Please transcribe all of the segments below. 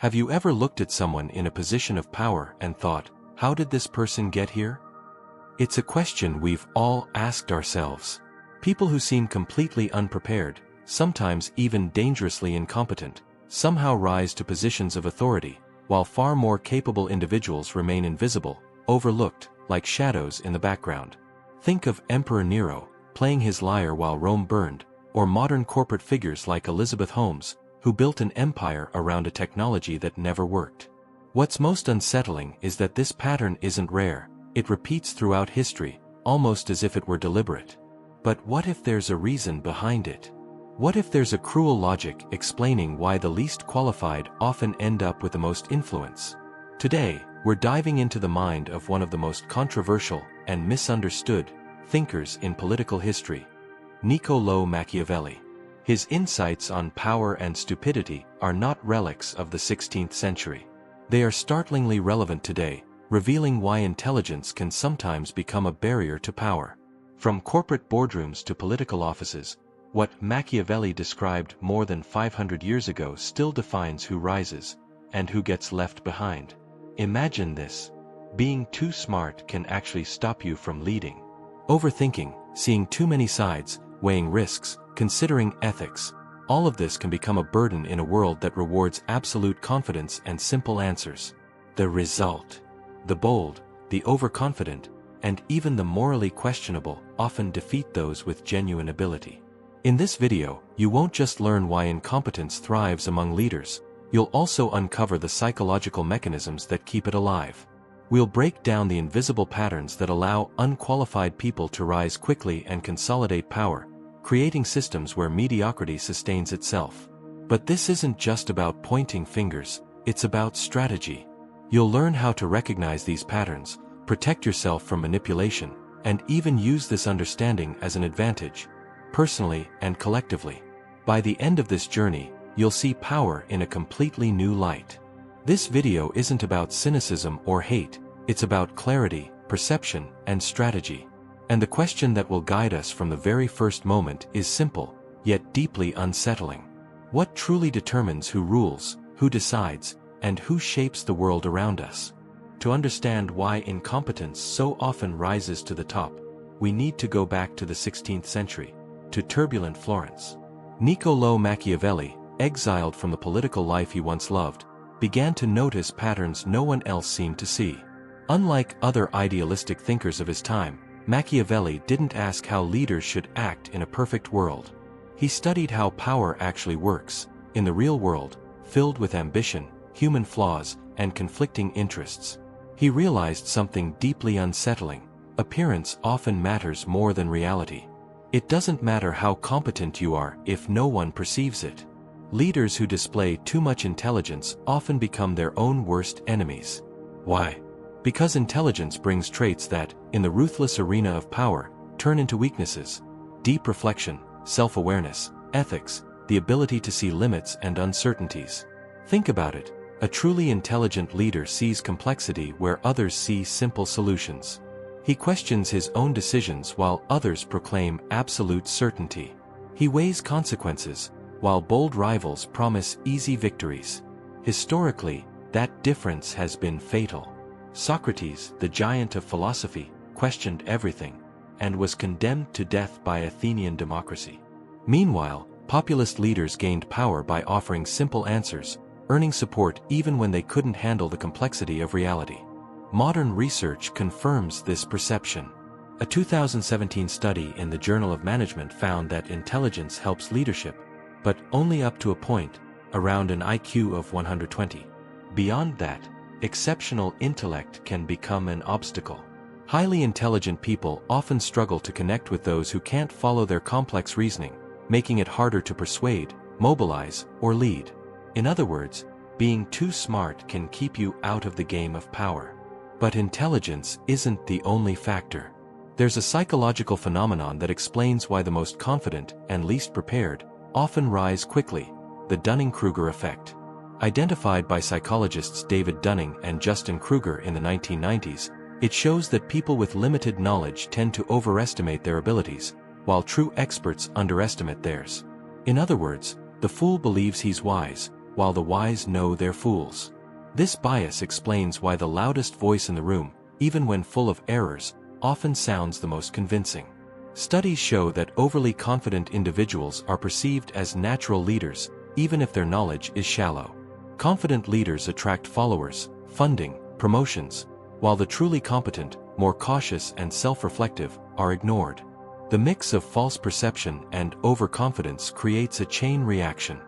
Have you ever looked at someone in a position of power and thought, how did this person get here? It's a question we've all asked ourselves. People who seem completely unprepared, sometimes even dangerously incompetent, somehow rise to positions of authority, while far more capable individuals remain invisible, overlooked, like shadows in the background. Think of Emperor Nero, playing his lyre while Rome burned, or modern corporate figures like Elizabeth Holmes, who built an empire around a technology that never worked. What's most unsettling is that this pattern isn't rare, it repeats throughout history, almost as if it were deliberate. But what if there's a reason behind it? What if there's a cruel logic explaining why the least qualified often end up with the most influence? Today, we're diving into the mind of one of the most controversial and misunderstood thinkers in political history, Niccolò Machiavelli. His insights on power and stupidity are not relics of the 16th century. They are startlingly relevant today, revealing why intelligence can sometimes become a barrier to power. From corporate boardrooms to political offices, what Machiavelli described more than 500 years ago still defines who rises and who gets left behind. Imagine this. Being too smart can actually stop you from leading. Overthinking, seeing too many sides, weighing risks, considering ethics, all of this can become a burden in a world that rewards absolute confidence and simple answers. The result: the bold, the overconfident, and even the morally questionable often defeat those with genuine ability. In this video, you won't just learn why incompetence thrives among leaders, you'll also uncover the psychological mechanisms that keep it alive. We'll break down the invisible patterns that allow unqualified people to rise quickly and consolidate power, creating systems where mediocrity sustains itself. But this isn't just about pointing fingers, it's about strategy. You'll learn how to recognize these patterns, protect yourself from manipulation, and even use this understanding as an advantage, personally and collectively. By the end of this journey, you'll see power in a completely new light. This video isn't about cynicism or hate, it's about clarity, perception, and strategy. And the question that will guide us from the very first moment is simple, yet deeply unsettling. What truly determines who rules, who decides, and who shapes the world around us? To understand why incompetence so often rises to the top, we need to go back to the 16th century, to turbulent Florence. Niccolò Machiavelli, exiled from the political life he once loved, began to notice patterns no one else seemed to see. Unlike other idealistic thinkers of his time, Machiavelli didn't ask how leaders should act in a perfect world. He studied how power actually works, in the real world, filled with ambition, human flaws, and conflicting interests. He realized something deeply unsettling: appearance often matters more than reality. It doesn't matter how competent you are if no one perceives it. Leaders who display too much intelligence often become their own worst enemies. Why? Because intelligence brings traits that, in the ruthless arena of power, turn into weaknesses: deep reflection, self-awareness, ethics, the ability to see limits and uncertainties. Think about it. A truly intelligent leader sees complexity where others see simple solutions. He questions his own decisions while others proclaim absolute certainty. He weighs consequences, while bold rivals promise easy victories. Historically, that difference has been fatal. Socrates, the giant of philosophy, questioned everything, and was condemned to death by Athenian democracy. Meanwhile, populist leaders gained power by offering simple answers, earning support even when they couldn't handle the complexity of reality. Modern research confirms this perception. A 2017 study in the Journal of Management found that intelligence helps leadership, but only up to a point, around an IQ of 120. Beyond that, exceptional intellect can become an obstacle. Highly intelligent people often struggle to connect with those who can't follow their complex reasoning, making it harder to persuade, mobilize, or lead. In other words, being too smart can keep you out of the game of power. But intelligence isn't the only factor. There's a psychological phenomenon that explains why the most confident and least prepared often rise quickly: the Dunning-Kruger Effect. Identified by psychologists David Dunning and Justin Kruger in the 1990s, it shows that people with limited knowledge tend to overestimate their abilities, while true experts underestimate theirs. In other words, the fool believes he's wise, while the wise know they're fools. This bias explains why the loudest voice in the room, even when full of errors, often sounds the most convincing. Studies show that overly confident individuals are perceived as natural leaders, even if their knowledge is shallow. Confident leaders attract followers, funding, promotions, while the truly competent, more cautious and self-reflective, are ignored. The mix of false perception and overconfidence creates a chain reaction.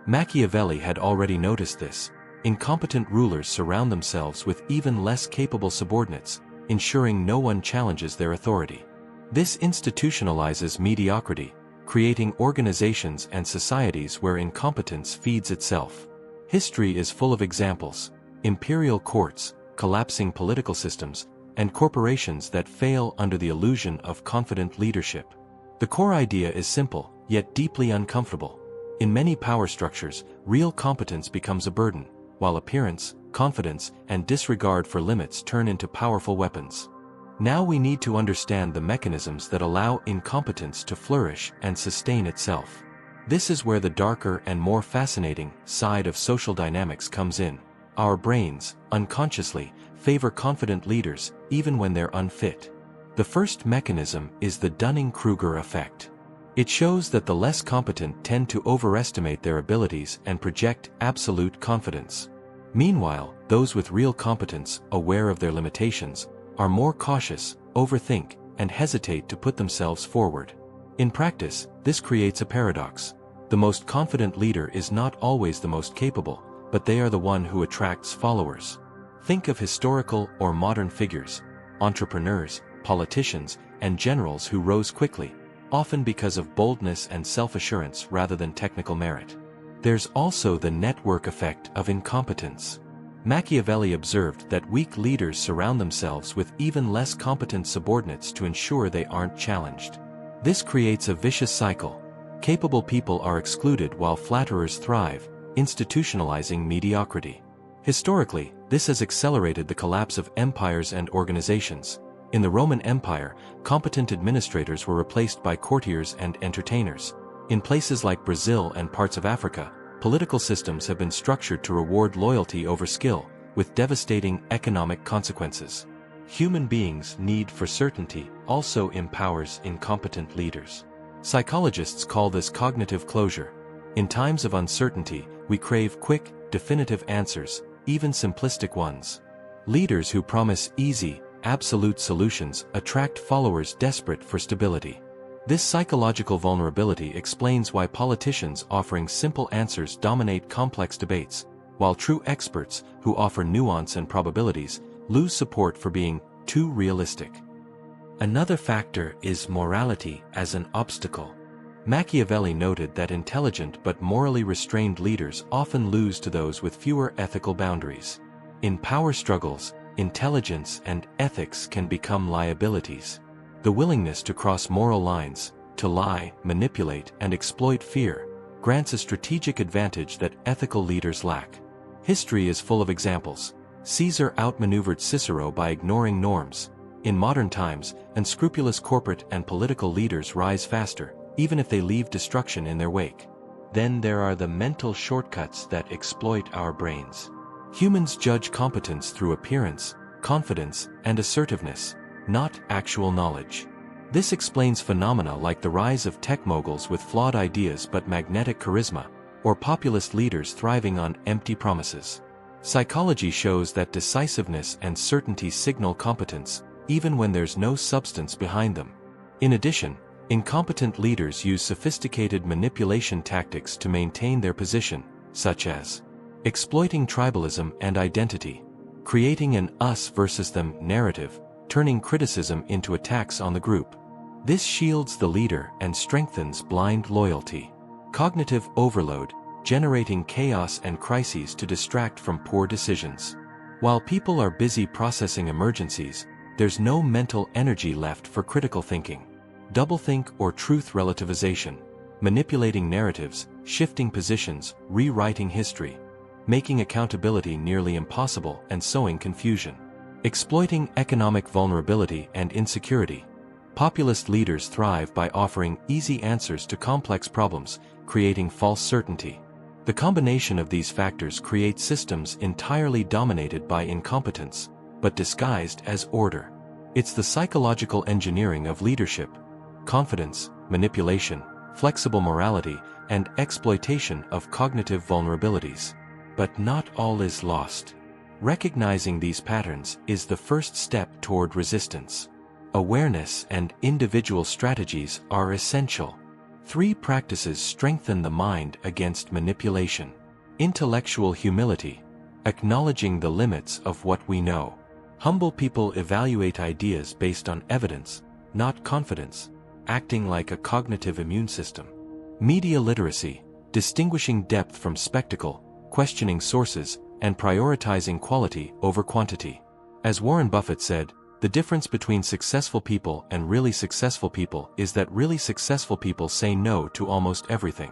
Machiavelli had already noticed this. Incompetent rulers surround themselves with even less capable subordinates, ensuring no one challenges their authority. This institutionalizes mediocrity, creating organizations and societies where incompetence feeds itself. History is full of examples: imperial courts, collapsing political systems, and corporations that fail under the illusion of confident leadership. The core idea is simple, yet deeply uncomfortable. In many power structures, real competence becomes a burden, while appearance, confidence, and disregard for limits turn into powerful weapons. Now we need to understand the mechanisms that allow incompetence to flourish and sustain itself. This is where the darker and more fascinating side of social dynamics comes in. Our brains, unconsciously, favor confident leaders, even when they're unfit. The first mechanism is the Dunning-Kruger Effect. It shows that the less competent tend to overestimate their abilities and project absolute confidence. Meanwhile, those with real competence, aware of their limitations, are more cautious, overthink, and hesitate to put themselves forward. In practice, this creates a paradox. The most confident leader is not always the most capable, but they are the one who attracts followers. Think of historical or modern figures, entrepreneurs, politicians, and generals who rose quickly, often because of boldness and self-assurance rather than technical merit. There's also the network effect of incompetence. Machiavelli observed that weak leaders surround themselves with even less competent subordinates to ensure they aren't challenged. This creates a vicious cycle. Capable people are excluded while flatterers thrive, institutionalizing mediocrity. Historically, this has accelerated the collapse of empires and organizations. In the Roman Empire, competent administrators were replaced by courtiers and entertainers. In places like Brazil and parts of Africa, political systems have been structured to reward loyalty over skill, with devastating economic consequences. Human beings' need for certainty also empowers incompetent leaders. Psychologists call this cognitive closure. In times of uncertainty, we crave quick, definitive answers, even simplistic ones. Leaders who promise easy, absolute solutions attract followers desperate for stability. This psychological vulnerability explains why politicians offering simple answers dominate complex debates, while true experts, who offer nuance and probabilities, lose support for being too realistic. Another factor is morality as an obstacle. Machiavelli noted that intelligent but morally restrained leaders often lose to those with fewer ethical boundaries. In power struggles, intelligence and ethics can become liabilities. The willingness to cross moral lines, to lie, manipulate, and exploit fear, grants a strategic advantage that ethical leaders lack. History is full of examples. Caesar outmaneuvered Cicero by ignoring norms. In modern times, unscrupulous corporate and political leaders rise faster, even if they leave destruction in their wake. Then there are the mental shortcuts that exploit our brains. Humans judge competence through appearance, confidence, and assertiveness, not actual knowledge. This explains phenomena like the rise of tech moguls with flawed ideas but magnetic charisma, or populist leaders thriving on empty promises. Psychology shows that decisiveness and certainty signal competence, even when there's no substance behind them. In addition, incompetent leaders use sophisticated manipulation tactics to maintain their position, such as exploiting tribalism and identity, creating an us versus them narrative, turning criticism into attacks on the group. This shields the leader and strengthens blind loyalty. Cognitive overload, generating chaos and crises to distract from poor decisions. While people are busy processing emergencies, there's no mental energy left for critical thinking. Doublethink or truth relativization, manipulating narratives, shifting positions, rewriting history, making accountability nearly impossible and sowing confusion. Exploiting economic vulnerability and insecurity. Populist leaders thrive by offering easy answers to complex problems, creating false certainty. The combination of these factors creates systems entirely dominated by incompetence, but disguised as order. It's the psychological engineering of leadership, confidence, manipulation, flexible morality, and exploitation of cognitive vulnerabilities. But not all is lost. Recognizing these patterns is the first step toward resistance. Awareness and individual strategies are essential. 3 practices strengthen the mind against manipulation. Intellectual humility, acknowledging the limits of what we know. Humble people evaluate ideas based on evidence, not confidence, acting like a cognitive immune system. Media literacy, distinguishing depth from spectacle, questioning sources, and prioritizing quality over quantity. As Warren Buffett said, the difference between successful people and really successful people is that really successful people say no to almost everything.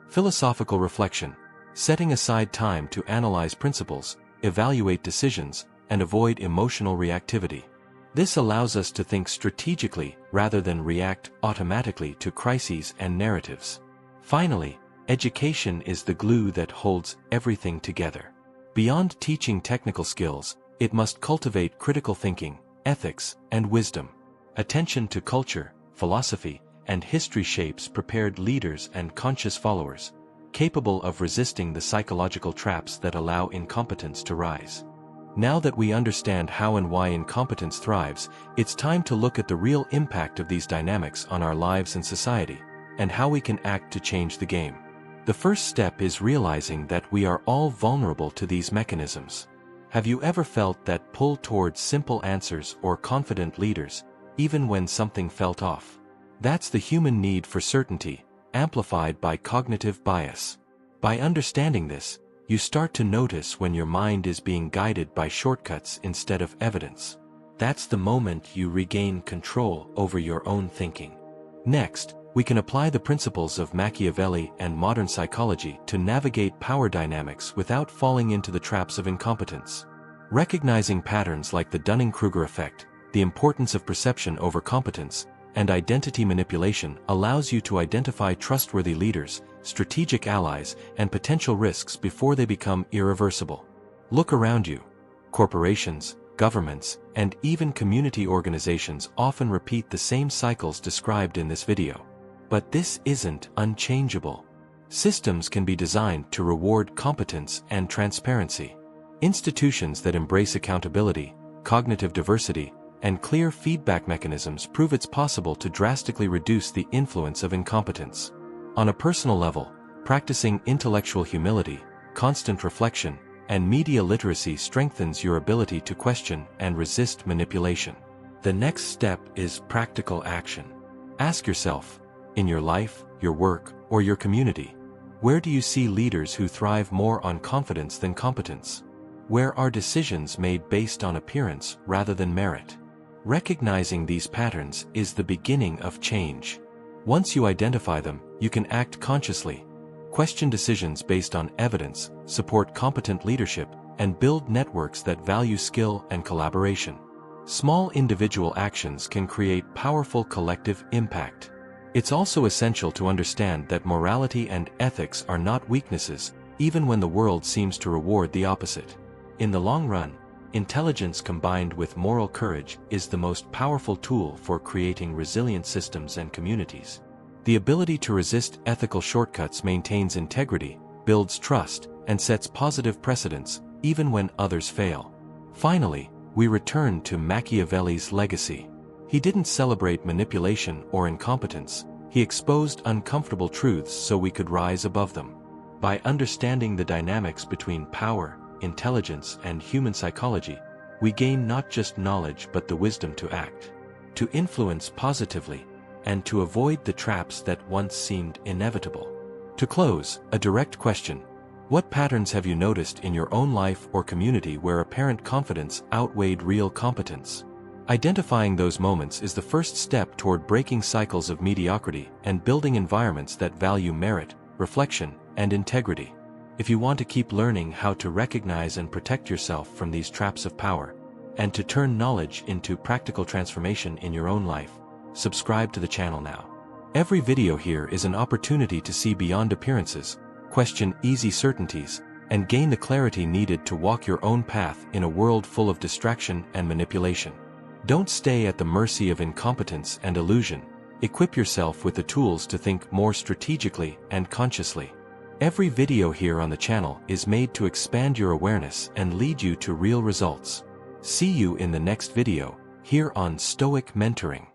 Philosophical reflection, setting aside time to analyze principles, evaluate decisions, and avoid emotional reactivity. This allows us to think strategically rather than react automatically to crises and narratives. Finally, education is the glue that holds everything together. Beyond teaching technical skills, it must cultivate critical thinking, ethics, and wisdom. Attention to culture, philosophy, and history shapes prepared leaders and conscious followers, capable of resisting the psychological traps that allow incompetence to rise. Now that we understand how and why incompetence thrives, it's time to look at the real impact of these dynamics on our lives and society, and how we can act to change the game. The first step is realizing that we are all vulnerable to these mechanisms. Have you ever felt that pull towards simple answers or confident leaders, even when something felt off? That's the human need for certainty, amplified by cognitive bias. By understanding this, you start to notice when your mind is being guided by shortcuts instead of evidence. That's the moment you regain control over your own thinking. Next, we can apply the principles of Machiavelli and modern psychology to navigate power dynamics without falling into the traps of incompetence. Recognizing patterns like the Dunning-Kruger Effect, the importance of perception over competence, and identity manipulation allows you to identify trustworthy leaders, strategic allies, and potential risks before they become irreversible. Look around you. Corporations, governments, and even community organizations often repeat the same cycles described in this video. But this isn't unchangeable. Systems can be designed to reward competence and transparency. Institutions that embrace accountability, cognitive diversity, and clear feedback mechanisms prove it's possible to drastically reduce the influence of incompetence. On a personal level, practicing intellectual humility, constant reflection, and media literacy strengthens your ability to question and resist manipulation. The next step is practical action. Ask yourself, in your life, your work, or your community, where do you see leaders who thrive more on confidence than competence? Where are decisions made based on appearance rather than merit? Recognizing these patterns is the beginning of change. Once you identify them, you can act consciously, question decisions based on evidence, support competent leadership, and build networks that value skill and collaboration. Small individual actions can create powerful collective impact. It's also essential to understand that morality and ethics are not weaknesses, even when the world seems to reward the opposite. In the long run, intelligence combined with moral courage is the most powerful tool for creating resilient systems and communities. The ability to resist ethical shortcuts maintains integrity, builds trust, and sets positive precedents, even when others fail. Finally, we return to Machiavelli's legacy. He didn't celebrate manipulation or incompetence, he exposed uncomfortable truths so we could rise above them. By understanding the dynamics between power, intelligence, and human psychology, we gain not just knowledge but the wisdom to act, to influence positively, and to avoid the traps that once seemed inevitable. To close, a direct question: what patterns have you noticed in your own life or community where apparent confidence outweighed real competence? Identifying those moments is the first step toward breaking cycles of mediocrity and building environments that value merit, reflection, and integrity. If you want to keep learning how to recognize and protect yourself from these traps of power, and to turn knowledge into practical transformation in your own life, subscribe to the channel now. Every video here is an opportunity to see beyond appearances, question easy certainties, and gain the clarity needed to walk your own path in a world full of distraction and manipulation. Don't stay at the mercy of incompetence and illusion. Equip yourself with the tools to think more strategically and consciously. Every video here on the channel is made to expand your awareness and lead you to real results. See you in the next video, here on Stoic Mentoring.